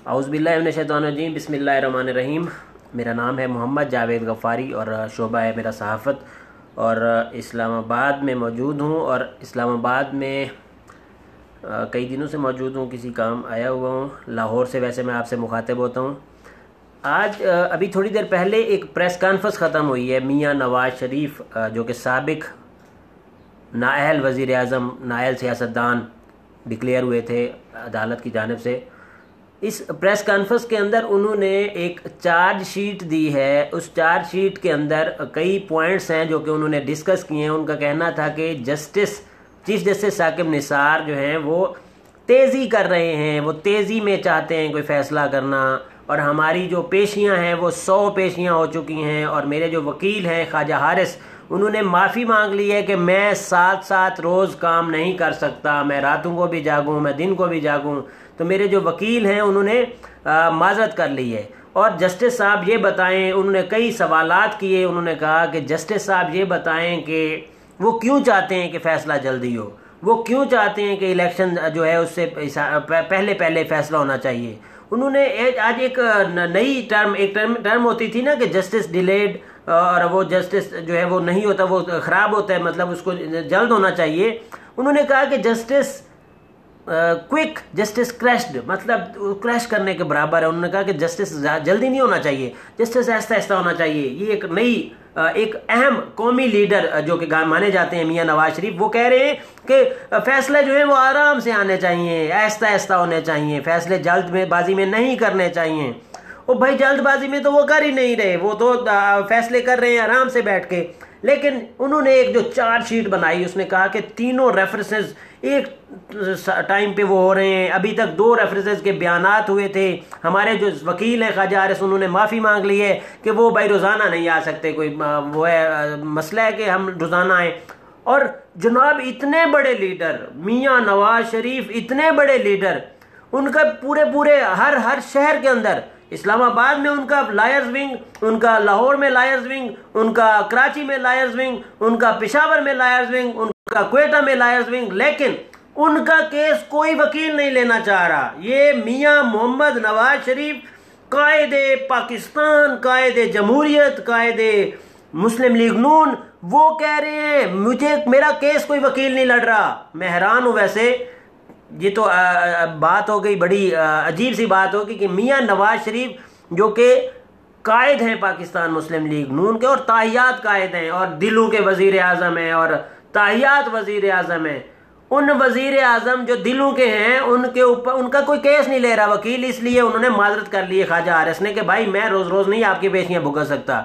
औज़ुबिल्लाहिमिनश्शैतानिर्रजीम बिस्मिल्लाहिर्रहमानिर्रहीम। मेरा नाम है मोहम्मद जावेद गफ़ारी और शोबा है मेरा सहाफ़त और इस्लामाबाद में मौजूद हूँ। और इस्लामाबाद में कई दिनों से मौजूद हूँ, किसी काम आया हुआ हूँ। लाहौर से वैसे मैं आपसे मुखातिब होता हूँ। आज अभी थोड़ी देर पहले एक प्रेस कॉन्फ्रेंस ख़त्म हुई है। मियाँ नवाज़ शरीफ जो कि साबिक़ नाअहल वज़ीर आज़म, नाअहल सियासतदान डिक्लेयर हुए थे अदालत की जानिब से। इस प्रेस कॉन्फ्रेंस के अंदर उन्होंने एक चार्ज शीट दी है। उस चार्ज शीट के अंदर कई पॉइंट्स हैं जो कि उन्होंने डिस्कस किए हैं। उनका कहना था कि चीफ जस्टिस साकिब निसार जो हैं वो तेज़ी कर रहे हैं, वो तेज़ी में चाहते हैं कोई फ़ैसला करना। और हमारी जो पेशियां हैं वो 100 पेशियां हो चुकी हैं। और मेरे जो वकील हैं ख्वाजा हारिस, उन्होंने माफ़ी मांग ली है कि मैं 7-7 रोज़ काम नहीं कर सकता, मैं रातों को भी जागूं, मैं दिन को भी जागूं। तो मेरे जो वकील हैं उन्होंने माजरत कर ली है। और जस्टिस साहब ये बताएं, उन्होंने कई सवालात किए। उन्होंने कहा कि जस्टिस साहब ये बताएं कि वो क्यों चाहते हैं कि फ़ैसला जल्दी हो, वो क्यों चाहते हैं कि इलेक्शन जो है उससे पहले फ़ैसला होना चाहिए। उन्होंने आज एक नई टर्म होती थी ना कि जस्टिस डिलेड, और वो जस्टिस जो है वो नहीं होता, वो ख़राब होता है, मतलब उसको जल्द होना चाहिए। उन्होंने कहा कि जस्टिस क्विक, जस्टिस क्रैश्ड, मतलब क्रैश करने के बराबर है। उन्होंने कहा कि जस्टिस जल्दी नहीं होना चाहिए, जस्टिस ऐसा ऐसा होना चाहिए। ये एक नई एक अहम कौमी लीडर जो कि माने जाते हैं मियाँ नवाज शरीफ, वो कह रहे हैं कि फैसले जो है वो आराम से आने चाहिए, ऐसा ऐसा होने चाहिए, फैसले जल्दबाजी में नहीं करने चाहिए। ओ भाई, जल्दबाजी में तो वो कर ही नहीं रहे, वो तो फैसले कर रहे हैं आराम से बैठ के। लेकिन उन्होंने एक जो चार्ज शीट बनाई उसने कहा कि तीनों रेफरेंसेस एक टाइम पे वो हो रहे हैं। अभी तक 2 रेफरेंसेस के बयानात हुए थे। हमारे जो वकील हैं ख्वाजा हारिस, उन्होंने माफ़ी मांग ली है कि वो भाई रोज़ाना नहीं आ सकते, कोई वो है मसला है कि हम रोज़ाना आए। और जनाब इतने बड़े लीडर मियाँ नवाज शरीफ, इतने बड़े लीडर, उनका पूरे हर शहर के अंदर, इस्लामाबाद में उनका लायर्स विंग, उनका लाहौर में लायर्स विंग, उनका कराची में लायर्स विंग, उनका पेशावर में लायर्स विंग, उनका क्वेटा में लायर्स विंग, लेकिन उनका केस कोई वकील नहीं लेना चाह रहा। ये मियाँ मोहम्मद नवाज शरीफ, कायदे पाकिस्तान, कायदे जमहूरियत, कायदे मुस्लिम लीग नून, वो कह रहे हैं मेरा केस कोई वकील नहीं लड़ रहा। मैं हैरान हूं। वैसे ये तो बात हो गई, बड़ी अजीब सी बात होगी कि मियाँ नवाज शरीफ जो कि कायद हैं पाकिस्तान मुस्लिम लीग नून के, और ताहियात कायद हैं, और दिलों के वजीर आज़म हैं, और ताहियात वजीर आज़म हैं। उन वजीर आज़म जो दिलों के हैं उनके ऊपर उनका कोई केस नहीं ले रहा वकील, इसलिए उन्होंने माजरत कर ली है ख्वाजा हारिस ने कि भाई मैं रोज़ रोज़ नहीं आपकी पेशियाँ भुगत सकता।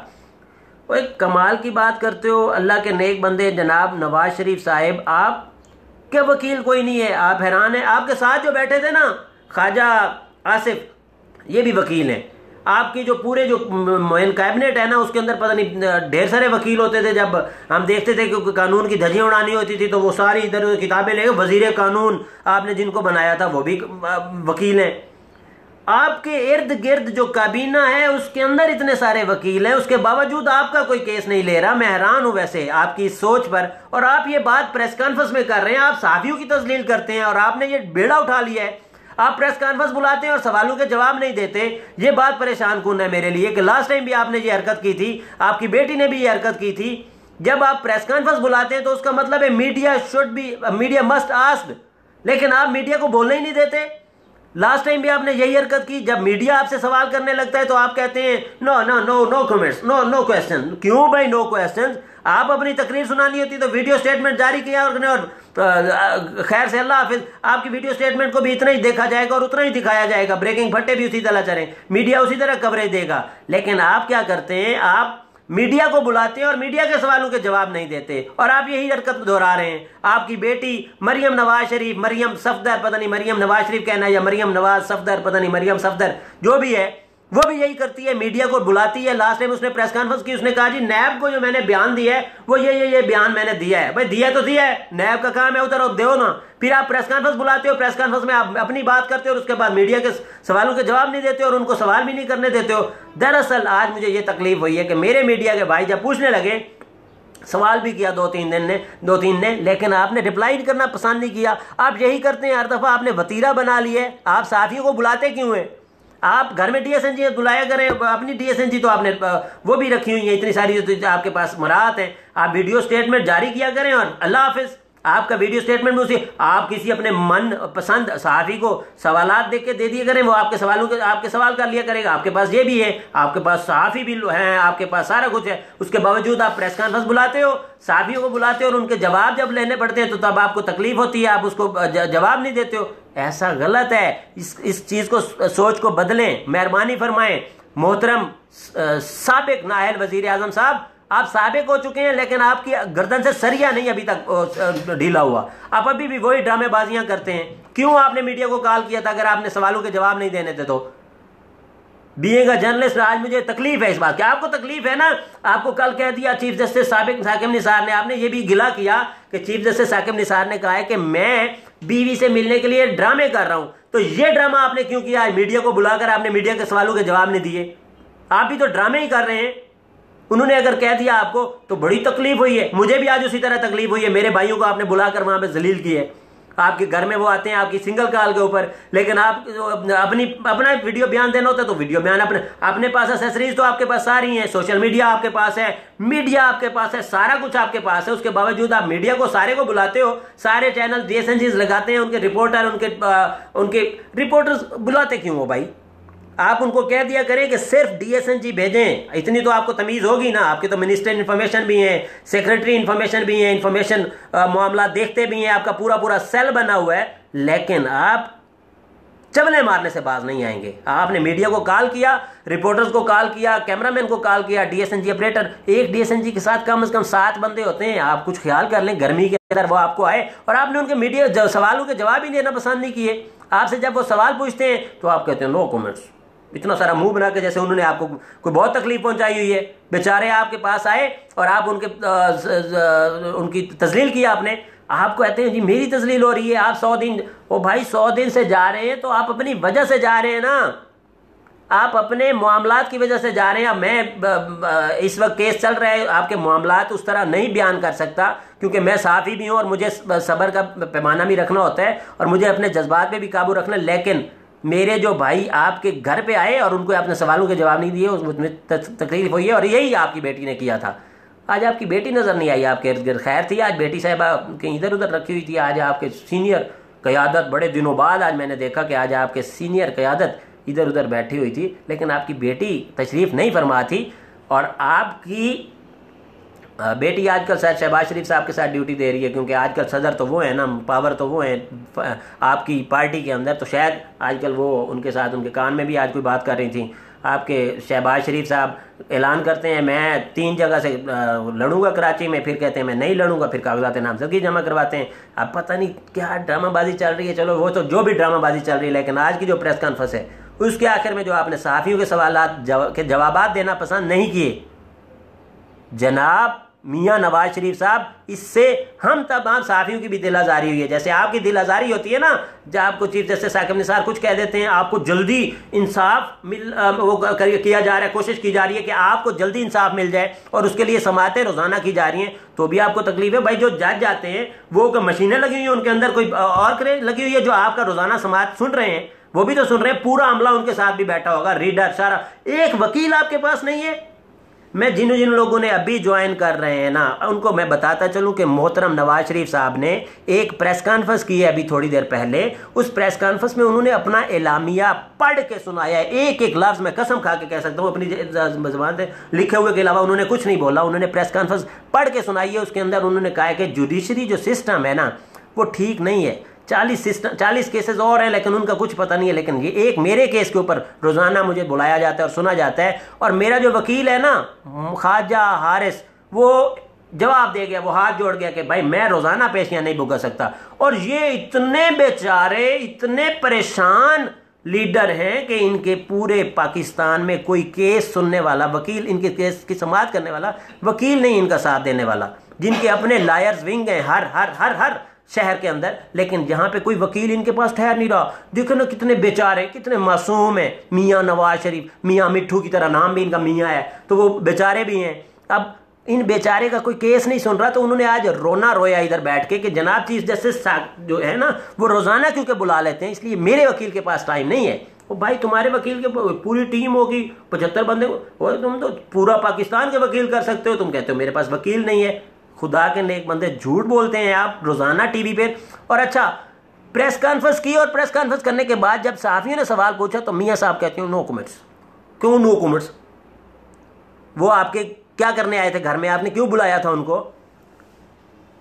वो एक कमाल की बात करते हो, अल्लाह के नेक बंदे जनाब नवाज शरीफ साहिब, आप क्या वकील कोई नहीं है। आप हैरान हैं। आपके साथ जो बैठे थे ना ख्वाजा आसिफ, ये भी वकील हैं। आपकी जो पूरे जो कैबिनेट है ना, उसके अंदर पता नहीं ढेर सारे वकील होते थे। जब हम देखते थे कि कानून की धज्जियां उड़ानी होती थी तो वो सारी इधर किताबें लेके, वजीर कानून आपने जिनको बनाया था वो भी वकील हैं। आपके इर्द गिर्द जो काबीना है उसके अंदर इतने सारे वकील हैं, उसके बावजूद आपका कोई केस नहीं ले रहा। मैं हैरान हूं वैसे आपकी इस सोच पर। और आप ये बात प्रेस कॉन्फ्रेंस में कर रहे हैं, आप सहाफियों की तजलील करते हैं, और आपने ये बेड़ा उठा लिया है। आप प्रेस कॉन्फ्रेंस बुलाते हैं और सवालों के जवाब नहीं देते। ये बात परेशान कुन है मेरे लिए कि लास्ट टाइम भी आपने ये हरकत की थी, आपकी बेटी ने भी ये हरकत की थी। जब आप प्रेस कॉन्फ्रेंस बुलाते हैं तो उसका मतलब है मीडिया मस्ट आस्क्ड, लेकिन आप मीडिया को बोलने ही नहीं देते। लास्ट टाइम भी आपने यही हरकत की। जब मीडिया आपसे सवाल करने लगता है तो आप कहते हैं नो कमेंट्स, नो क्वेश्चन। क्यों भाई नो क्वेश्चन? आप अपनी तकरीर सुनानी होती तो वीडियो स्टेटमेंट जारी किया और खैर से अल्लाह हाफिज। आपकी वीडियो स्टेटमेंट को भी इतना ही देखा जाएगा और उतना ही दिखाया जाएगा, ब्रेकिंग फट्टे भी उसी तरह चलें, मीडिया उसी तरह कवरेज देगा। लेकिन आप क्या करते हैं, आप मीडिया को बुलाते हैं और मीडिया के सवालों के जवाब नहीं देते, और आप यही हरकत दोहरा रहे हैं। आपकी बेटी मरियम नवाज शरीफ, मरियम सफदर, पता नहीं मरियम नवाज शरीफ कहना है या मरियम नवाज सफदर, पता नहीं मरियम सफदर, जो भी है वो भी यही करती है, मीडिया को बुलाती है। लास्ट टाइम उसने प्रेस कॉन्फ्रेंस की, उसने कहा जी नैब को जो मैंने बयान दिया है वो ये बयान मैंने दिया है। भाई दिया तो दिया है, नैब का काम है उधर दो ना। फिर आप प्रेस कॉन्फ्रेंस बुलाते हो, प्रेस कॉन्फ्रेंस में आप अपनी बात करते हो और उसके बाद मीडिया के सवालों के जवाब नहीं देते और उनको सवाल भी नहीं करने देते हो। दरअसल आज मुझे ये तकलीफ हुई है कि मेरे मीडिया के भाई जब पूछने लगे, सवाल भी किया दो तीन ने, लेकिन आपने रिप्लाई करना पसंद नहीं किया। आप यही करते हैं हर दफा, आपने वतीरा बना लिया है। आप साथियों को बुलाते क्यों हैं? आप घर में डीएसएनजी बुलाया करें, अपनी डीएसएनजी तो आपने वो भी रखी हुई है इतनी सारी जो आपके पास मराहत है, आप वीडियो स्टेटमेंट जारी किया करें और अल्लाह हाफिज। आपका वीडियो स्टेटमेंट में उसे आप किसी अपने मन पसंद सहाफ़ी को सवालात देख के दे दिए करें, वो आपके सवाल कर लिया करेगा। आपके पास ये भी है, आपके पास सहाफ़ी भी हैं, आपके पास सारा कुछ है, उसके बावजूद आप प्रेस कॉन्फ्रेंस बुलाते हो, सहाफ़ियों को बुलाते हो और उनके जवाब जब लेने पड़ते हैं तो तब आपको तकलीफ होती है, आप उसको जवाब नहीं देते हो। ऐसा गलत है। इस चीज़ को, सोच को बदलें, मेहरबानी फरमाएं। मोहतरम साबिक नायब वज़ीर आज़म साहब, आप साबिक हो चुके हैं लेकिन आपकी गर्दन से सरिया नहीं अभी तक ढीला हुआ, आप अभी भी वही ड्रामेबाजियां करते हैं। क्यों आपने मीडिया को कॉल किया था अगर आपने सवालों के जवाब नहीं देने थे तो? बीइंग अ जर्नलिस्ट आज मुझे तकलीफ है इस बात की। आपको तकलीफ है ना, आपको कल कह दिया चीफ जस्टिस साबिक साकिब निसार ने, आपने ये भी गिला किया कि चीफ जस्टिस साकिब निसार ने कहा है कि मैं बीवी से मिलने के लिए ड्रामे कर रहा हूं। तो ये ड्रामा आपने क्यों किया? मीडिया को बुलाकर आपने मीडिया के सवालों के जवाब नहीं दिए, आप भी तो ड्रामे ही कर रहे हैं। उन्होंने अगर कह दिया आपको तो बड़ी तकलीफ हुई है, मुझे भी आज उसी तरह तकलीफ हुई है। मेरे भाइयों को आपने बुलाकर वहां पे जलील किए, आपके घर में वो आते हैं आपकी सिंगल कॉल के ऊपर, लेकिन आप अपना वीडियो बयान देना होता है तो वीडियो बयान अपने पास एसेसरीज तो आपके पास सारी हैं, सोशल मीडिया आपके पास है, मीडिया आपके पास है, सारा कुछ आपके पास है। उसके बावजूद आप मीडिया को सारे को बुलाते हो, सारे चैनल डीएसएनजीज लगाते हैं, उनके रिपोर्टर उनके रिपोर्टर्स बुलाते क्यों हो भाई? आप उनको कह दिया करें कि सिर्फ डीएसएनजी भेजें, इतनी तो आपको तमीज होगी ना। आपके तो मिनिस्टर इन्फॉर्मेशन भी हैं, सेक्रेटरी इन्फॉर्मेशन भी हैं, इन्फॉर्मेशन मामला देखते भी हैं, आपका पूरा पूरा सेल बना हुआ है, लेकिन आप चबले मारने से बाज नहीं आएंगे। आपने मीडिया को कॉल किया, रिपोर्टर्स को कॉल किया, कैमरामैन को कॉल किया, डीएसएनजी ऑपरेटर, एक डीएसएनजी के साथ कम से कम 7 बंदे होते हैं। आप कुछ ख्याल कर लें, गर्मी के अंदर वो आपको आए और आपने उनके मीडिया सवालों के जवाब ही देना पसंद नहीं किए। आपसे जब वो सवाल पूछते हैं तो आप कहते हैं नो कमेंट्स। इतना सारा मुंह बना के जैसे उन्होंने आपको कोई बहुत तकलीफ पहुंचाई हुई है। बेचारे आपके पास आए और आप उनकी तजलील किया आपने। आप कहते हैं जी मेरी तजलील हो रही है, आप 100 दिन, ओ भाई 100 दिन से जा रहे हैं तो आप अपनी वजह से जा रहे हैं ना, आप अपने मामलात की वजह से जा रहे हैं। मैं इस वक्त केस चल रहा है, आपके मामलात उस तरह नहीं बयान कर सकता क्योंकि मैं सहाफ़ी भी हूँ और मुझे सब्र का पैमाना भी रखना होता है और मुझे अपने जज्बात पे भी काबू रखना। लेकिन मेरे जो भाई आपके घर पे आए और उनको अपने सवालों के जवाब नहीं दिए, उसमें तकलीफ हुई है और यही आपकी बेटी ने किया था। आज आपकी बेटी नज़र नहीं आई आपके इर्द गिर्द। खैर थी, आज बेटी साहिबा कहीं इधर उधर रखी हुई थी। आज आपके सीनियर क़यादत, बड़े दिनों बाद आज मैंने देखा कि आज आपके सीनियर क़यादत इधर उधर बैठी हुई थी, लेकिन आपकी बेटी तशरीफ़ नहीं फरमा थी। और आपकी बेटी आजकल शायद शहबाज शरीफ साहब के साथ ड्यूटी दे रही है, क्योंकि आजकल सदर तो वो है ना, पावर तो वो है आपकी पार्टी के अंदर, तो शायद आजकल वो उनके साथ, उनके कान में भी आज कोई बात कर रही थी। आपके शहबाज शरीफ साहब ऐलान करते हैं मैं 3 जगह से लड़ूंगा कराची में, फिर कहते हैं मैं नहीं लड़ूंगा, फिर कागजात नामजदगी जमा करवाते हैं। अब पता नहीं क्या ड्रामाबाजी चल रही है। चलो वो तो जो भी ड्रामाबाजी चल रही है, लेकिन आज की जो प्रेस कॉन्फ्रेंस है उसके आखिर में जो आपने सहाफ़ियों के सवालात के जवाबात देना पसंद नहीं किए, जनाब मियाँ नवाज शरीफ साहब, इससे हम तमाम सहाफ़ियों की भी दिल आज़ारी हुई है। जैसे आपकी दिल आज़ारी होती है ना, जब आपको चीफ जस्टिस साकिब निसार कुछ कह देते हैं, आपको जल्दी इंसाफ किया जा रहा है, कोशिश की जा रही है कि आपको जल्दी इंसाफ मिल जाए और उसके लिए समातें रोज़ाना की जा रही हैं, तो भी आपको तकलीफ है। भाई जो जज जाते हैं वो मशीनें लगी हुई हैं उनके अंदर, कोई और लगी हुई है जो आपका रोज़ाना समात सुन रहे हैं, वो भी तो सुन रहे हैं, पूरा अमला उनके साथ भी बैठा होगा, रीडर सारा। एक वकील आपके पास नहीं है। मैं जिन लोगों ने अभी ज्वाइन कर रहे हैं ना, उनको मैं बताता चलूं कि मोहतरम नवाज शरीफ साहब ने एक प्रेस कॉन्फ्रेंस की है अभी थोड़ी देर पहले। उस प्रेस कॉन्फ्रेंस में उन्होंने अपना एलामिया पढ़ के सुनाया है, एक एक लफ्ज मैं कसम खा के कह सकता हूं अपनी ज़बान से, लिखे हुए के अलावा उन्होंने कुछ नहीं बोला। उन्होंने प्रेस कॉन्फ्रेंस पढ़ के सुनाई है। उसके अंदर उन्होंने कहा है कि जुडिशरी जो सिस्टम है ना वो ठीक नहीं है। 40 केसेस और हैं लेकिन उनका कुछ पता नहीं है। लेकिन ये एक मेरे केस के ऊपर रोज़ाना मुझे बुलाया जाता है और सुना जाता है, और मेरा जो वकील है ना ख्वाजा हारिस, वो जवाब दे गया, वो हाथ जोड़ गया कि भाई मैं रोज़ाना पेशियां नहीं भुगत सकता। और ये इतने बेचारे, इतने परेशान लीडर हैं कि इनके पूरे पाकिस्तान में कोई केस सुनने वाला वकील, इनके केस की समाअत करने वाला वकील नहीं, इनका साथ देने वाला, जिनके अपने लायर्स विंग हैं हर हर हर हर शहर के अंदर, लेकिन जहां पे कोई वकील इनके पास ठहर नहीं रहा। देखो ना कितने बेचारे, कितने मासूम है। मियाँ नवाज शरीफ, मियाँ मिट्ठू की तरह नाम भी इनका मियाँ है, तो वो बेचारे भी हैं। अब इन बेचारे का कोई केस नहीं सुन रहा, तो उन्होंने आज रोना रोया इधर बैठ के कि जनाब चीफ जस्टिस जो है ना वो रोजाना क्योंकि बुला लेते हैं, इसलिए मेरे वकील के पास टाइम नहीं है। वो भाई तुम्हारे वकील के पूरी टीम होगी, 75 बंदे, वो तुम तो पूरा पाकिस्तान के वकील कर सकते हो, तुम कहते हो मेरे पास वकील नहीं है। खुदा के नेक बंदे, झूठ बोलते हैं आप रोजाना टीवी पे। और अच्छा, प्रेस कॉन्फ्रेंस की, और प्रेस कॉन्फ्रेंस करने के बाद जब सहाफियों ने सवाल पूछा तो मियाँ साहब कहते हैं नो कमेंट्स। क्यों नो कमेंट्स? वो आपके क्या करने आए थे घर में? आपने क्यों बुलाया था उनको?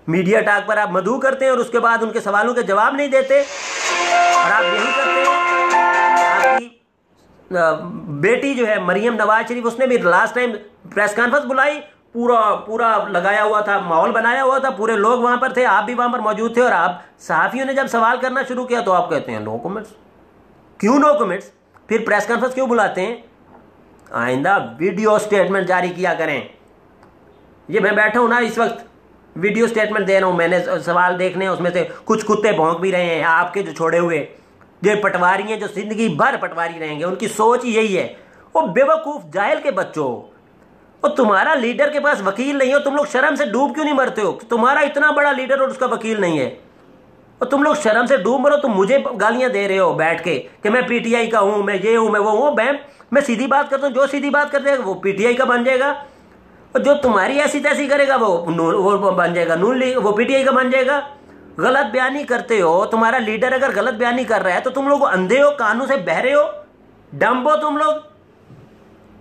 मीडिया टॉक पर आप मधु करते हैं और उसके बाद उनके सवालों के जवाब नहीं देते। और आप यही करते हैं। आपकी बेटी जो है मरियम नवाज शरीफ, उसने भी लास्ट टाइम प्रेस कॉन्फ्रेंस बुलाई, पूरा पूरा लगाया हुआ था, माहौल बनाया हुआ था, पूरे लोग वहां पर थे, आप भी वहां पर मौजूद थे। और आप सहाफियों ने जब सवाल करना शुरू किया तो आप कहते हैं नो कमेंट्स। क्यों नो कमेंट्स? फिर प्रेस कॉन्फ्रेंस क्यों बुलाते हैं? आइंदा वीडियो स्टेटमेंट जारी किया करें। ये मैं बैठा हूं ना इस वक्त, वीडियो स्टेटमेंट दे रहा हूं, मैंने सवाल देखने हैं, उसमें से कुछ कुत्ते भौंक भी रहे हैं आपके जो छोड़े हुए, जो पटवारी हैं, जो जिंदगी भर पटवारी रहेंगे, उनकी सोच यही है। वो बेवकूफ जाहिल के बच्चों, और तुम्हारा लीडर के पास वकील नहीं हो, तुम लोग शर्म से डूब क्यों नहीं मरते हो? तुम्हारा इतना बड़ा लीडर और उसका वकील नहीं है, और तुम लोग शर्म से डूब मरो। तुम मुझे गालियां दे रहे हो बैठ के कि मैं पीटीआई का हूं, मैं ये हूं, मैं वो हूं। मैं सीधी बात करता हूं, जो सीधी बात करते हैं वो पीटीआई का बन जाएगा, और जो तुम्हारी ऐसी तैसी करेगा वो बन जाएगा नून लीग, वो पीटीआई का बन जाएगा। गलत बयानी करते हो, तुम्हारा लीडर अगर गलत बयानी कर रहा है तो तुम लोग अंधे हो, कानों से बहरे हो, डम्ब हो तुम लोग।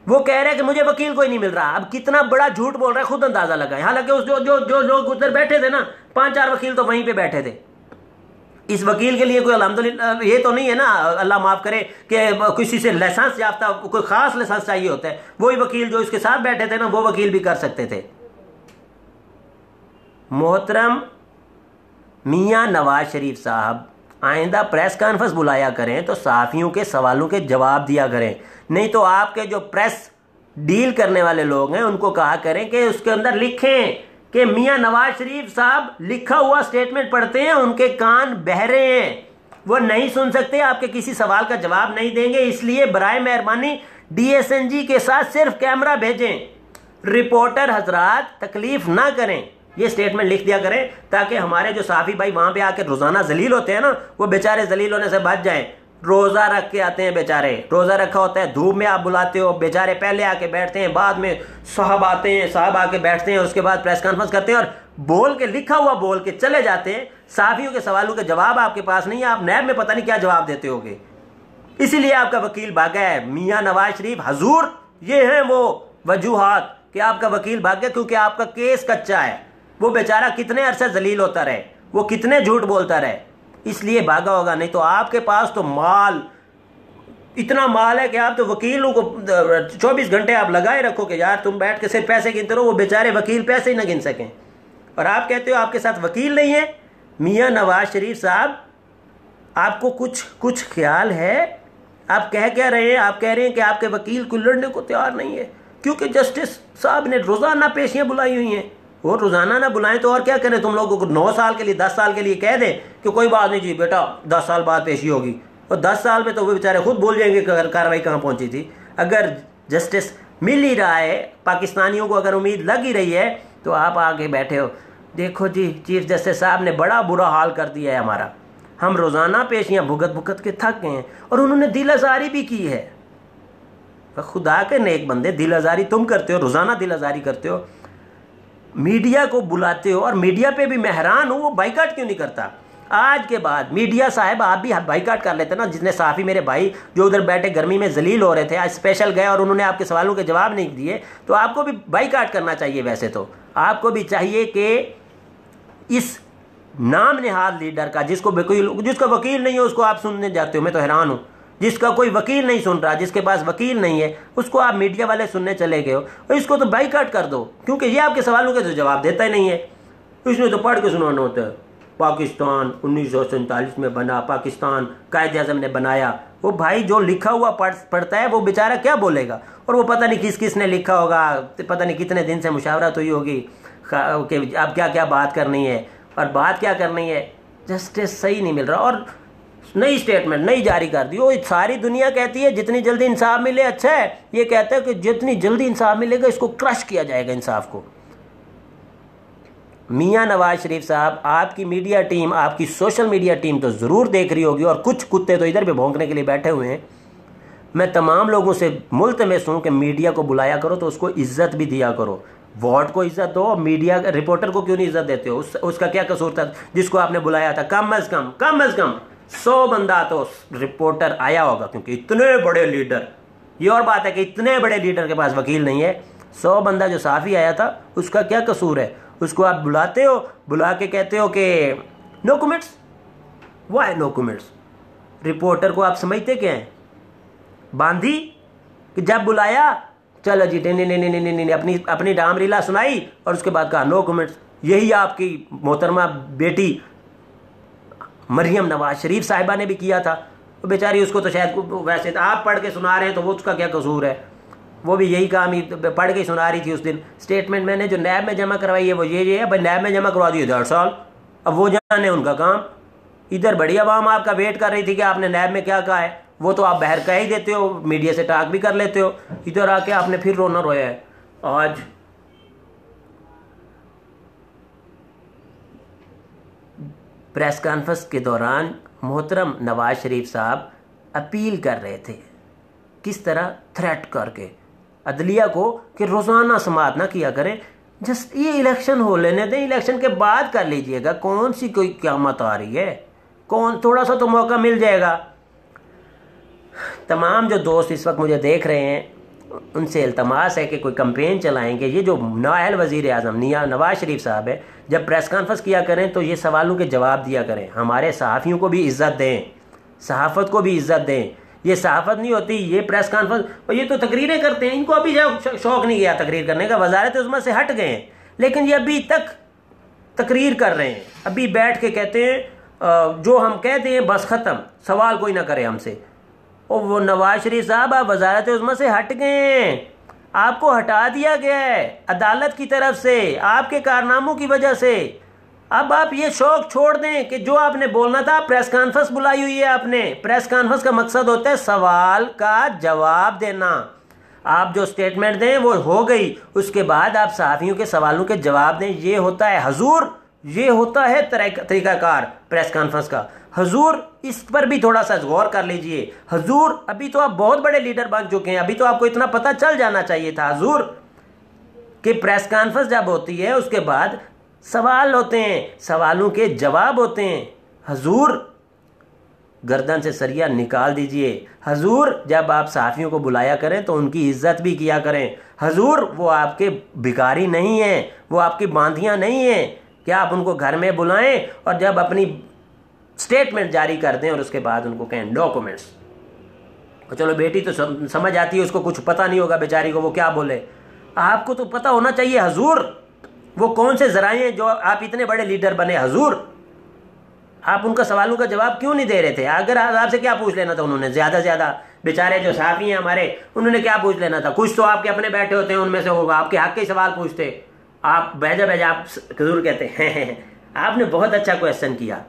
वो कह रहे हैं कि मुझे वकील कोई नहीं मिल रहा। अब कितना बड़ा झूठ बोल रहा है खुद अंदाजा लगाए। हालांकि उस जो लोग उधर बैठे थे ना, 5-4 वकील तो वहीं पे बैठे थे। इस वकील के लिए कोई अल्हम्दुलिल्लाह ये तो नहीं है ना, अल्लाह माफ करे, कि किसी से लाइसेंस याफ्ता कोई खास लाइसेंस चाहिए होता है। वही वकील जो इसके साथ बैठे थे ना, वो वकील भी कर सकते थे। मोहतरम मियां नवाज शरीफ साहब, आइंदा प्रेस कॉन्फ्रेंस बुलाया करें तो सहाफियों के सवालों के जवाब दिया करें। नहीं तो आपके जो प्रेस डील करने वाले लोग हैं उनको कहा करें कि उसके अंदर लिखें कि मियां नवाज शरीफ साहब लिखा हुआ स्टेटमेंट पढ़ते हैं, उनके कान बहरे हैं, वो नहीं सुन सकते, आपके किसी सवाल का जवाब नहीं देंगे। इसलिए बराए मेहरबानी डीएसएनजी के साथ सिर्फ कैमरा भेजें। रिपोर्टर हजरात तकलीफ ना करें, ये स्टेटमेंट लिख दिया करें, ताकि हमारे जो साफी भाई वहां पे आके रोजाना जलील होते हैं ना, वो बेचारे जलील होने से बच जाएं। रोजा रख के आते हैं बेचारे, रोजा रखा होता है, धूप में आप बुलाते हो, बेचारे पहले आके बैठते हैं, बाद में साहब आते हैं, साहब आके बैठते हैं, उसके बाद प्रेस कॉन्फ्रेंस करते हैं और बोल के, लिखा हुआ बोल के चले जाते हैं। साफियों के सवालों के जवाब आपके पास नहीं है, आप नैब में पता नहीं क्या जवाब देते होगे। इसीलिए आपका वकील भागा है। मियां नवाज शरीफ हजूर, ये है वो वजूहात कि आपका वकील भाग गया, क्योंकि आपका केस कच्चा है। वो बेचारा कितने अरसे जलील होता रहे, वो कितने झूठ बोलता रहे, इसलिए भागा होगा। नहीं तो आपके पास तो माल, इतना माल है कि आप तो वकीलों को 24 घंटे आप लगाए रखो कि यार तुम बैठ के सिर्फ पैसे गिनते रहो, वो बेचारे वकील पैसे ही ना गिन सकें। और आप कहते हो आपके साथ वकील नहीं है। मियां नवाज शरीफ साहब, आपको कुछ ख्याल है? आप कह क्या रहे हैं? आप कह रहे हैं कि आपके वकील को लड़ने को तैयार नहीं है, क्योंकि जस्टिस साहब ने रोजाना पेशियां बुलाई हुई हैं। वो रोजाना ना बुलाएं तो और क्या करें? तुम लोगों को 9 साल के लिए, 10 साल के लिए कह दें कि कोई बात नहीं जी बेटा, 10 साल बाद पेशी होगी, और 10 साल में तो वो बेचारे खुद भूल जाएंगे कि कार्रवाई कहाँ पहुंची थी। अगर जस्टिस मिल ही रहा है, पाकिस्तानियों को अगर उम्मीद लग ही रही है, तो आप आगे बैठे हो। देखो जी, चीफ जस्टिस साहब ने बड़ा बुरा हाल कर दिया है हमारा, हम रोजाना पेशियां भुगत के थक गए हैं, और उन्होंने दिल आजारी भी की है। खुदा के नेक बंदे, दिल आजारी तुम करते हो, रोजाना दिल आजारी करते हो, मीडिया को बुलाते हो, और मीडिया पे भी मैं हैरान हूं वो बाइकाट क्यों नहीं करता। आज के बाद मीडिया साहब आप भी बाइकाट कर लेते ना। जितने साफी मेरे भाई जो उधर बैठे गर्मी में जलील हो रहे थे, आज स्पेशल गए और उन्होंने आपके सवालों के जवाब नहीं दिए, तो आपको भी बाइकाट करना चाहिए। वैसे तो आपको भी चाहिए कि इस नाम निहाद लीडर का, जिसका वकील नहीं है, उसको आप सुनने जाते हो। मैं तो हैरान हूं, जिसका कोई वकील नहीं सुन रहा, जिसके पास वकील नहीं है, उसको आप मीडिया वाले सुनने चले गए हो। और इसको तो बाइकाट कर दो, क्योंकि ये आपके सवालों के तो जवाब देता ही नहीं है। इसने तो पढ़ के सुनाना होता है, पाकिस्तान 1947 में बना, पाकिस्तान कायदे आज़म ने बनाया। वो भाई जो लिखा हुआ पढ़ता है वो बेचारा क्या बोलेगा? और वो पता नहीं किस ने लिखा होगा, पता नहीं कितने दिन से मुशावरत हुई होगी कि अब क्या क्या बात करनी है, और बात क्या करनी है। जस्टिस सही नहीं मिल रहा, और नई स्टेटमेंट नई जारी कर दी। वो सारी दुनिया कहती है जितनी जल्दी इंसाफ मिले अच्छा है, ये कहते हैं कि जितनी जल्दी इंसाफ मिलेगा इसको क्रश किया जाएगा इंसाफ को। मियां नवाज शरीफ साहब, आपकी मीडिया टीम, आपकी सोशल मीडिया टीम तो जरूर देख रही होगी, और कुछ कुत्ते तो इधर भी भौंकने के लिए बैठे हुए हैं। मैं तमाम लोगों से मुल्तमस हूँ कि मीडिया को बुलाया करो तो उसको इज्जत भी दिया करो। वोट को इज्जत दो, मीडिया रिपोर्टर को क्यों नहीं इज्जत देते हो? उसका क्या कसूर था जिसको आपने बुलाया था? कम अज़ कम 100 बंदा तो रिपोर्टर आया होगा, क्योंकि इतने बड़े लीडर, ये और बात है कि इतने बड़े लीडर के पास वकील नहीं है। 100 बंदा जो साफ़ी आया था उसका क्या कसूर है? उसको आप बुलाते हो, बुला के कहते हो कि no comments. Why no comments? Reporter को आप समझते क्या हैं? बांधी कि जब बुलाया चलो जी नहीं अपनी राम लीला सुनाई और उसके बाद कहा नो कमेंट्स। यही आपकी मोहतरमा बेटी मरियम नवाज शरीफ साहिबा ने भी किया था। तो बेचारी उसको तो शायद वैसे आप पढ़ के सुना रहे हैं तो वो उसका क्या कसूर है? वो भी यही काम ही पढ़ के सुना रही थी उस दिन। स्टेटमेंट मैंने जो नैब में जमा करवाई है वो ये है भाई, नैब में जमा करवा दी 1.5 साल, अब वो जाने उनका काम। इधर बड़ी आवाम आपका वेट कर रही थी कि आपने नैब में क्या कहा है, वो तो आप बाहर कह ही देते हो, मीडिया से टाक भी कर लेते हो। इधर आके आपने फिर रोना रोया है। आज प्रेस कॉन्फ्रेंस के दौरान मोहतरम नवाज शरीफ साहब अपील कर रहे थे, किस तरह थ्रेट करके अदलिया को कि रोज़ाना समाअत ना किया करें, जस्ट ये इलेक्शन हो लेने दें, इलेक्शन के बाद कर लीजिएगा। कौन सी कोई क़यामत आ रही है? कौन थोड़ा सा तो मौका मिल जाएगा। तमाम जो दोस्त इस वक्त मुझे देख रहे हैं उनसे इल्तमास है कि कोई कैंपेन चलाएंगे। ये जो नायल वज़ीर आज़म नवाज शरीफ साहब है, जब प्रेस कॉन्फ्रेंस किया करें तो ये सवालों के जवाब दिया करें। हमारे सहाफ़ियों को भी इज़्ज़त दें, सहाफ़त को भी इज़्ज़त दें। ये सहाफ़त नहीं होती, ये प्रेस कॉन्फ्रेंस, और ये तो तकरीरें करते हैं। इनको अभी शौक़ नहीं गया तकरीर करने का, वज़ारत उज़्मा से हट गए हैं, लेकिन ये अभी तक तकरीर कर रहे हैं। अभी बैठ के कहते हैं जो हम कहते हैं बस ख़त्म, सवाल कोई ना करे हमसे। और वो नवाज शरीफ साहब आप वज़ारत उज़्मा से हट गए, आपको हटा दिया गया है अदालत की तरफ से, आपके कारनामों की वजह से। अब आप ये शौक छोड़ दें कि जो आपने बोलना था, प्रेस कॉन्फ्रेंस बुलाई हुई है आपने। प्रेस कॉन्फ्रेंस का मकसद होता है सवाल का जवाब देना। आप जो स्टेटमेंट दें वो हो गई, उसके बाद आप सहाफ़ियों के सवालों के जवाब दें। ये होता है हजूर, ये होता है तरीक़ाकार प्रेस कॉन्फ्रेंस का। हजूर इस पर भी थोड़ा सा गौर कर लीजिए। हजूर अभी तो आप बहुत बड़े लीडर बन चुके हैं, अभी तो आपको इतना पता चल जाना चाहिए था हजूर कि प्रेस कॉन्फ्रेंस जब होती है उसके बाद सवाल होते हैं, सवालों के जवाब होते हैं। हजूर गर्दन से सरिया निकाल दीजिए। हजूर जब आप सहाफ़ियों को बुलाया करें तो उनकी इज्जत भी किया करें। हजूर वो आपके भिखारी नहीं हैं, वो आपकी बांधियाँ नहीं हैं कि आप उनको घर में बुलाएं और जब अपनी स्टेटमेंट जारी कर दें और उसके बाद उनको कहें डॉक्यूमेंट्स। और चलो बेटी तो समझ आती है, उसको कुछ पता नहीं होगा बेचारी को वो क्या बोले। आपको तो पता होना चाहिए हजूर वो कौन से ज़राए हैं जो आप इतने बड़े लीडर बने। हजूर आप उनका सवालों का जवाब क्यों नहीं दे रहे थे? अगर आपसे क्या पूछ लेना था उन्होंने? ज़्यादा बेचारे जो साफ़ी हैं हमारे, उन्होंने क्या पूछ लेना था? कुछ तो आपके अपने बैठे होते हैं, उनमें से होगा आपके हक के सवाल पूछते। आप भेजा आप जरूर कहते हैं आपने बहुत अच्छा क्वेश्चन किया,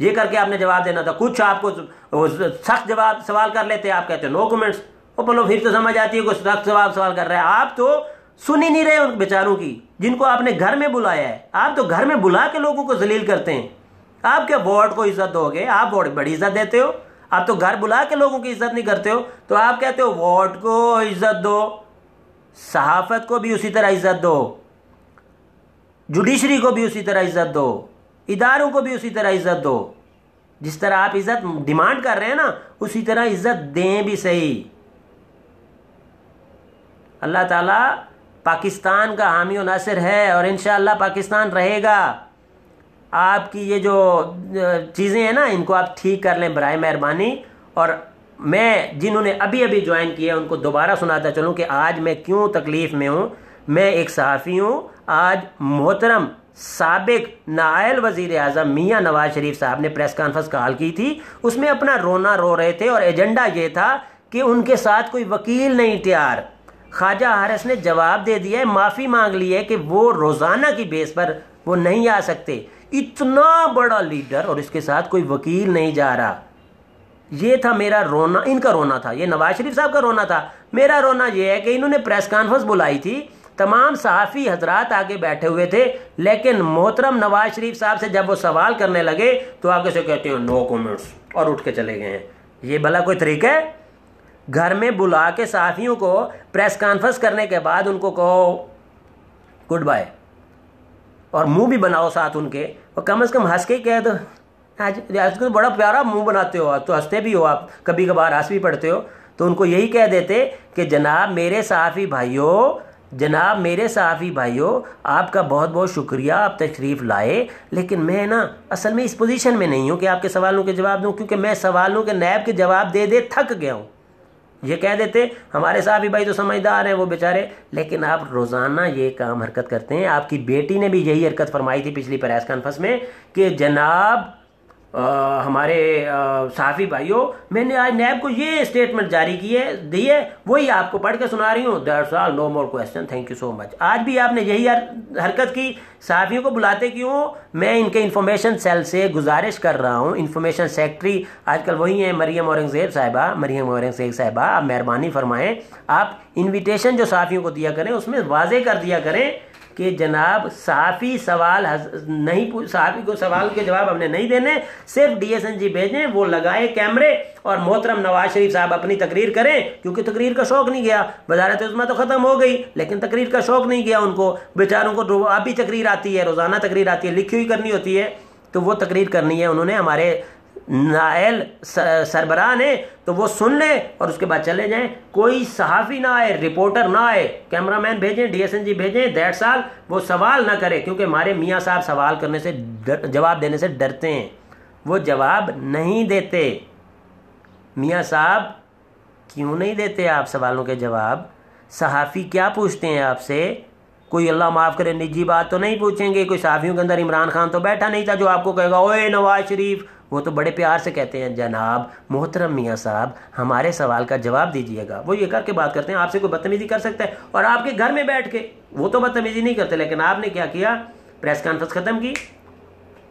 ये करके आपने जवाब देना था। कुछ आपको सख्त जवाब सवाल कर लेते, आप कहते नो कमेंट्स। और बोलो फिर तो समझ आती है कुछ सख्त सवाल कर रहे हैं। आप तो सुन ही नहीं रहे उन बेचारों की जिनको आपने घर में बुलाया है। आप तो घर में बुला के लोगों को जलील करते हैं। आप क्या वोट को इज्जत दोगे? आप वोट बड़ी इज्जत देते हो, आप तो घर बुला के लोगों की इज्जत नहीं करते हो। तो आप कहते हो वोट को इज्जत दो, सहाफत को भी उसी तरह इज्जत दो, जुडिशरी को भी उसी तरह इज्जत दो, इदारों को भी उसी तरह इज्जत दो। जिस तरह आप इज्जत डिमांड कर रहे हैं ना, उसी तरह इज्जत दें भी सही। अल्लाह ताला पाकिस्तान का हामी और नासिर है और इंशाअल्लाह पाकिस्तान रहेगा। आपकी ये जो चीज़ें हैं ना, इनको आप ठीक कर लें बराए मेहरबानी। और मैं जिन्होंने अभी अभी ज्वाइन किया उनको दोबारा सुनाता चलूँ कि आज मैं क्यों तकलीफ़ में हूँ। मैं एक सहाफ़ी हूँ। आज मोहतरम साबिक नायल वज़ीर आज़म मियाँ नवाज शरीफ साहब ने प्रेस कॉन्फ्रेंस कॉल की थी, उसमें अपना रोना रो रहे थे और एजेंडा ये था कि उनके साथ कोई वकील नहीं तैयार। ख्वाजा हारिस ने जवाब दे दिया है, माफ़ी मांग ली है कि वो रोज़ाना की बेस पर वो नहीं आ सकते। इतना बड़ा लीडर और इसके साथ कोई वकील नहीं जा रहा। ये था मेरा रोना, इनका रोना था, ये नवाज शरीफ साहब का रोना था। मेरा रोना ये है कि इन्होंने प्रेस कॉन्फ्रेंस बुलाई थी, तमाम सहाफ़ी हजरात आगे बैठे हुए थे, लेकिन मोहतरम नवाज शरीफ साहब से जब वो सवाल करने लगे तो आगे से कहते हैं नो कमेंट्स और उठ के चले गए हैं। ये भला कोई तरीका है? घर में बुला के सहाफ़ियों को प्रेस कॉन्फ्रेंस करने के बाद उनको कहो गुड बाय और मुंह भी बनाओ साथ उनके, और कम से कम हंस के कह दो आज तो बड़ा प्यारा मुंह बनाते हो, आप तो हंसते भी हो, आप कभी कभार हंस भी पड़ते हो। तो उनको यही कह देते कि जनाब मेरे सहाफ़ी भाइयों, जनाब मेरे सहाफ़ी भाइयों, आपका बहुत बहुत शुक्रिया, आप तशरीफ़ लाए, लेकिन मैं ना असल में इस पोजीशन में नहीं हूँ कि आपके सवालों के जवाब दूँ, क्योंकि मैं सवालों के नैब के जवाब दे दे थक गया हूँ। ये कह देते हमारे सहाफ़ी भाई तो समझदार हैं वो बेचारे, लेकिन आप रोज़ाना ये काम हरकत करते हैं। आपकी बेटी ने भी यही हरकत फरमाई थी पिछली प्रेस कॉन्फ्रेंस में कि जनाब हमारे सहाफ़ी भाइयों, मैंने आज नैब को ये स्टेटमेंट जारी दी है, वही आपको पढ़ के सुना रही हूँ। That's all, no more question, thank you so much. आज भी आपने यही हरकत की, सहाफ़ियों को बुलाते क्यों? मैं इनके इन्फॉर्मेशन सेल से गुजारिश कर रहा हूँ, इन्फॉर्मेशन सेक्रेटरी आजकल वही हैं मरियम औरंगज़ेब साहिबा, आप मेहरबानी फरमाएँ, आप इन्विटेशन जो सहाफ़ियों को दिया करें उसमें वाज़े कर दिया करें कि जनाब सहाफ़ी सवाल नहीं, सहाफ़ी को सवाल के जवाब हमने नहीं देने, सिर्फ DSNG भेजें, वो लगाए कैमरे और मोहतरम नवाज शरीफ साहब अपनी तकरीर करें, क्योंकि तकरीर का शौक़ नहीं गया। वज़ारत उज़्मा तो ख़त्म हो गई, लेकिन तकरीर का शौक़ नहीं गया उनको बेचारों को। अब भी तकरीर आती है, रोज़ाना तकरीर आती है, लिखी हुई करनी होती है, तो वो तकरीर करनी है उन्होंने। हमारे नायल सरबराह ने तो वो सुन ले और उसके बाद चले जाएं। कोई सहाफ़ी ना आए, रिपोर्टर ना आए, कैमरामैन भेजें, DSNG भेजें, दैट्स ऑल। वो सवाल ना करे, क्योंकि हमारे मियाँ साहब सवाल करने से जवाब देने से डरते हैं, वो जवाब नहीं देते। मियाँ साहब क्यों नहीं देते आप सवालों के जवाब? सहाफ़ी क्या पूछते हैं आपसे? कोई अल्लाह माफ़ करे निजी बात तो नहीं पूछेंगे। कोई सहाफ़ियों के अंदर इमरान खान तो बैठा नहीं था जो आपको कहेगा ओए नवाज शरीफ। वो तो बड़े प्यार से कहते हैं जनाब मोहतरम मियाँ साहब हमारे सवाल का जवाब दीजिएगा। वो ये करके बात करते हैं। आपसे कोई बदतमीजी कर सकता है? और आपके घर में बैठ के वो तो बदतमीजी नहीं करते, लेकिन आपने क्या किया? प्रेस कॉन्फ्रेंस ख़त्म की,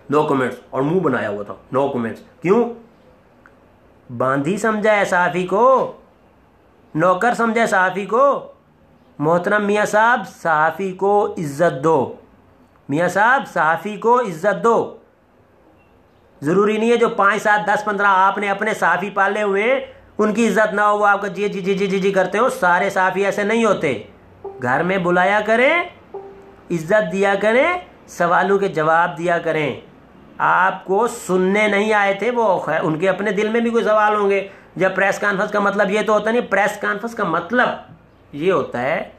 नो कमेंट्स, और मुंह बनाया हुआ था, नो कमेंट्स। क्यों? बांधी समझा है सहाफ़ी को, नौकर समझा है सहाफ़ी को। मोहतरम मियाँ साहब सहाफ़ी को इज़्ज़त दो, मियाँ साहब सहाफ़ी को इज़्ज़त दो। ज़रूरी नहीं है जो 5, 7, 10, 15 आपने अपने सहाफ़ी पाले हुए उनकी इज़्ज़त ना हो, वो आपका जी जी जी जी जी जी करते हो। सारे सहाफ़ी ऐसे नहीं होते। घर में बुलाया करें, इज़्ज़त दिया करें, सवालों के जवाब दिया करें। आपको सुनने नहीं आए थे वो, उनके अपने दिल में भी कोई सवाल होंगे। जब प्रेस कॉन्फ्रेंस का मतलब ये तो होता नहीं, प्रेस कॉन्फ्रेंस का मतलब ये होता है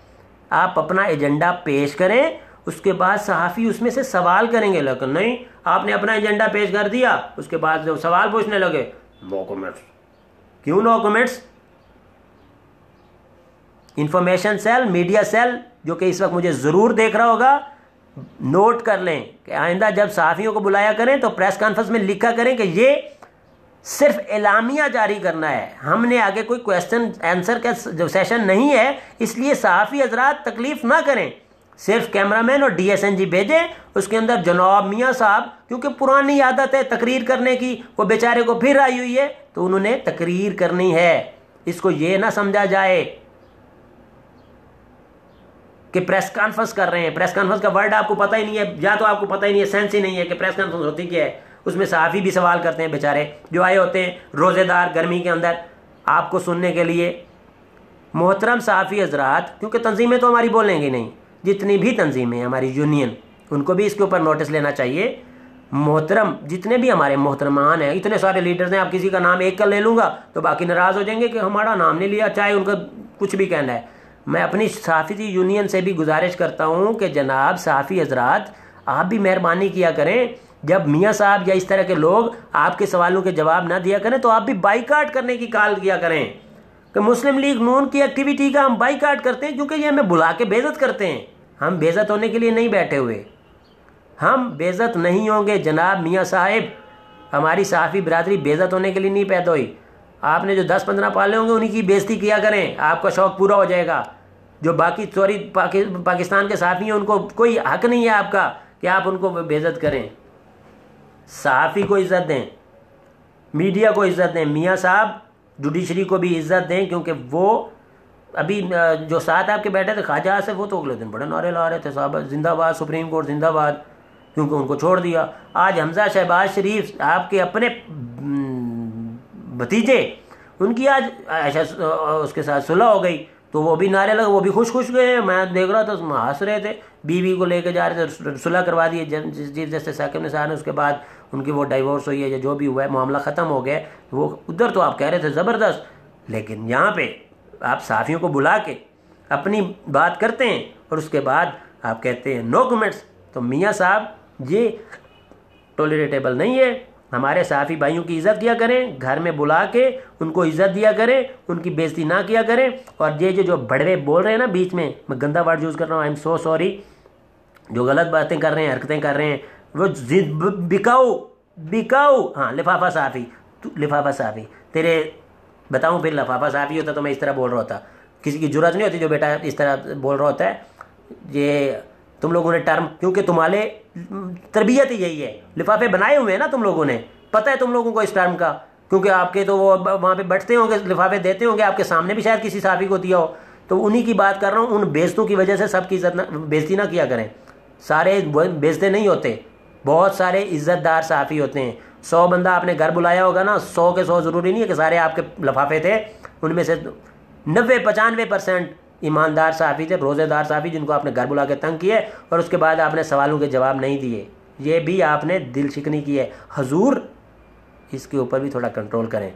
आप अपना एजेंडा पेश करें, उसके बाद सहाफ़ी उसमें से सवाल करेंगे। लेकिन नहीं, आपने अपना एजेंडा पेश कर दिया, उसके बाद जब सवाल पूछने लगे नो कमेंट्स। क्यों no comments? Information cell, media cell जो कि इस वक्त मुझे ज़रूर देख रहा होगा, नोट कर लें कि आइंदा जब सहाफ़ियों को बुलाया करें तो प्रेस कॉन्फ्रेंस में लिखा करें कि ये सिर्फ एलामिया जारी करना है, हमने आगे कोई क्वेश्चन आंसर का जो सेशन नहीं है, इसलिए सहाफ़ी हजरात तकलीफ ना करें। सिर्फ कैमरामैन और DSNG भेजें, उसके अंदर जनाब मियाँ साहब, क्योंकि पुरानी आदत है तकरीर करने की, वो बेचारे को फिर आई हुई है तो उन्होंने तकरीर करनी है। इसको ये ना समझा जाए कि प्रेस कॉन्फ्रेंस कर रहे हैं। प्रेस कॉन्फ्रेंस का वर्ड आपको पता ही नहीं है, या तो आपको पता ही नहीं है, सेंस ही नहीं है कि प्रेस कॉन्फ्रेंस होती क्या है। उसमें सहाफ़ी भी सवाल करते हैं बेचारे, जो आए होते हैं रोज़ेदार गर्मी के अंदर आपको सुनने के लिए। मोहतरम सहाफ़ी हजरात, क्योंकि तंजीमें तो हमारी बोलेंगी नहीं, जितनी भी तंजीमें हमारी यूनियन, उनको भी इसके ऊपर नोटिस लेना चाहिए। मोहतरम जितने भी हमारे मोहतरमान हैं, इतने सारे लीडर्स हैं, आप किसी का नाम एक का ले लूँगा तो बाकी नाराज़ हो जाएंगे कि हमारा नाम नहीं लिया, चाहे उनका कुछ भी कहना है। मैं अपनी सहाफ़ी यूनियन से भी गुजारिश करता हूँ कि जनाब सहाफ़ी हजरात आप भी मेहरबानी किया करें, जब मियाँ साहब या इस तरह के लोग आपके सवालों के जवाब ना दिया करें तो आप भी बाइकाट करने की कॉल किया करें कि मुस्लिम लीग नून की एक्टिविटी का हम बाइकाट करते हैं, क्योंकि ये हमें बुला के बेइज्जत करते हैं। हम बेइज्जत होने के लिए नहीं बैठे हुए, हम बेइज्जत नहीं होंगे जनाब मियाँ साहिब। हमारी सहाफ़ी बिरादरी बेइज्जत होने के लिए नहीं पैदा हुई। आपने जो 10-15 पाले होंगे उन्हीं की बेइज्जती किया करें, आपका शौक़ पूरा हो जाएगा। जो बाकी पाकिस्तान के सहाफ़ी हैं उनको कोई हक नहीं है आपका कि आप उनको बेइज्जत करें। सहाफ़ी को इज़्ज़त दें, मीडिया को इज़्ज़त दें, मियाँ साहब जुडिशरी को भी इज़्ज़त दें, क्योंकि वो अभी जो साथ आपके बैठे थे ख्वाजा आसिफ, वो तो अगले दिन बड़े नारे ला रहे थे साहब जिंदाबाद, सुप्रीम कोर्ट जिंदाबाद, क्योंकि उनको छोड़ दिया। आज हमजा शहबाज शरीफ आपके अपने भतीजे, उनकी आज आयशा उसके साथ सुलह हो गई तो वो भी नारे लगे, वो भी खुश खुश गए। मैं देख रहा था उसमें हंस रहे थे, बीवी को लेके जा रहे थे, सुलह करवा दी चीफ जस्टिस साकिब निसार ने। उसके बाद उनकी वो डाइवोर्स हुई है या जो भी हुआ है, मामला ख़त्म हो गया। वो उधर तो आप कह रहे थे ज़बरदस्त, लेकिन यहाँ पे आप सहाफ़ियों को बुला के अपनी बात करते हैं और उसके बाद आप कहते हैं नो कमेंट्स। तो मियाँ साहब ये टॉलरेटेबल नहीं है। हमारे सहाफ़ी भाइयों की इज़्ज़त किया करें, घर में बुला के उनको इज़्ज़त दिया करें, उनकी बेइज्जती ना किया करें। और ये जो बड़वे बोल रहे हैं ना बीच में, मैं गंदा वर्ड यूज़ कर रहा हूँ, आई एम सो सॉरी, जो गलत बातें कर रहे हैं, हरकतें कर रहे हैं, वो बिकाऊ हाँ लिफाफा सहाफ़ी, लिफाफा सहाफ़ी तेरे बताऊँ फिर लिफाफा सहाफ़ी होता तो मैं इस तरह बोल रहा होता। किसी की जरूरत नहीं होती जो बेटा इस तरह बोल रहा होता है। ये तुम लोगों ने टर्म, क्योंकि तुम्हारे तरबियत ही यही है, लिफाफे बनाए हुए हैं ना तुम लोगों ने, पता है तुम लोगों को इस टर्म का, क्योंकि आपके तो वो वहाँ पे बैठते होंगे, लिफाफे देते होंगे, आपके सामने भी शायद किसी सहाफ़ी को दिया हो। तो उन्हीं की बात कर रहा हूँ। उन बेइज्जतों की वजह से सबकी इज्जत बेइज्जती ना किया करें। सारे बेइज्जते नहीं होते, बहुत सारे इज्जतदार सहाफ़ी होते हैं। 100 बंदा आपने घर बुलाया होगा ना, 100 के 100 ज़रूरी नहीं है कि सारे आपके लिफाफे थे। उनमें से 90-95% ईमानदार सहाफ़ी थे, रोज़ेदार सहाफ़ी, जिनको आपने घर बुला के तंग किए और उसके बाद आपने सवालों के जवाब नहीं दिए। ये भी आपने दिल शिकनी की है। हजूर इसके ऊपर भी थोड़ा कंट्रोल करें।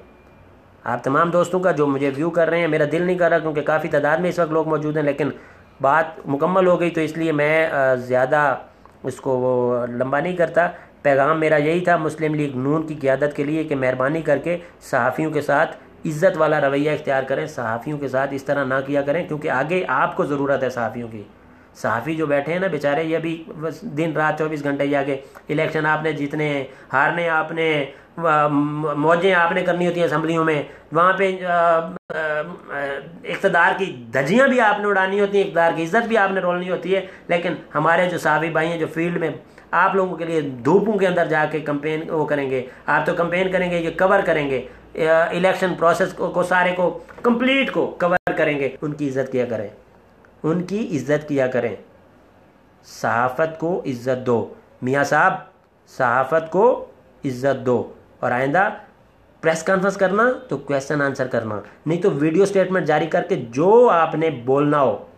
आप तमाम दोस्तों का जो मुझे व्यू कर रहे हैं, मेरा दिल नहीं कर रहा क्योंकि काफ़ी तादाद में इस वक्त लोग मौजूद हैं, लेकिन बात मुकम्मल हो गई तो इसलिए मैं ज़्यादा इसको वो लंबा नहीं करता। पैगाम मेरा यही था मुस्लिम लीग नून की क़यादत के लिए कि मेहरबानी करके सहाफ़ियों के साथ इज़्ज़त वाला रवैया इख्तियार करें, सहाफ़ियों के साथ इस तरह ना किया करें, क्योंकि आगे आपको ज़रूरत है सहाफ़ियों की। सहाफ़ी जो बैठे हैं ना बेचारे, ये भी बस दिन रात 24 घंटे जाके इलेक्शन आपने जीतने हैं, हारने आपने, मौजें आपने करनी होती हैं असम्बलियों में, वहाँ पे इक़्तिदार की धज्जियाँ भी आपने उड़ानी होती हैं, इक़्तिदार की इज़्ज़त भी आपने रोलनी होती है। लेकिन हमारे जो सहाफ़ी भाई हैं जो फील्ड में आप लोगों के लिए धूपों के अंदर जाके कंपेन वो करेंगे, आप तो कंपेन करेंगे, ये कवर करेंगे, इलेक्शन प्रोसेस को सारे को कंप्लीट को कवर करेंगे। उनकी इज़्ज़त किया करें, उनकी इज़्ज़त किया करें। सहाफ़त को इज़्ज़त दो मियाँ साहब, सहाफ़त को इज़्ज़त दो। और आइंदा प्रेस कॉन्फ्रेंस करना तो क्वेश्चन आंसर करना, नहीं तो वीडियो स्टेटमेंट जारी करके जो आपने बोलना हो,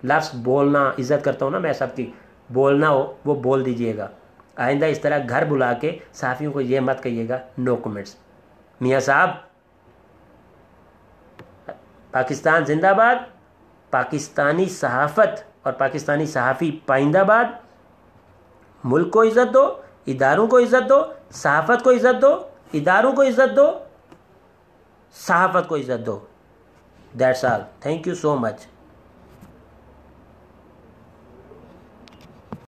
लफ्ज़ बोलना, इज़्ज़त करता हूँ ना मैं सबकी, बोलना हो वो बोल दीजिएगा। आइंदा इस तरह घर बुला के सहाफ़ियों को ये मत कहिएगा नो कमेंट्स। मियाँ साहब, पाकिस्तान जिंदाबाद, पाकिस्तानी सहाफ़त और पाकिस्तानी सहाफ़ी पाइंदाबाद। मुल्क को इज़्ज़त दो, इदारों को इज़्ज़त दो, सहाफ़त को इज़्ज़त दो, इदारों को इज़्ज़त दो, सहाफ़त को इज़्ज़त दो। That's all. Thank you so much.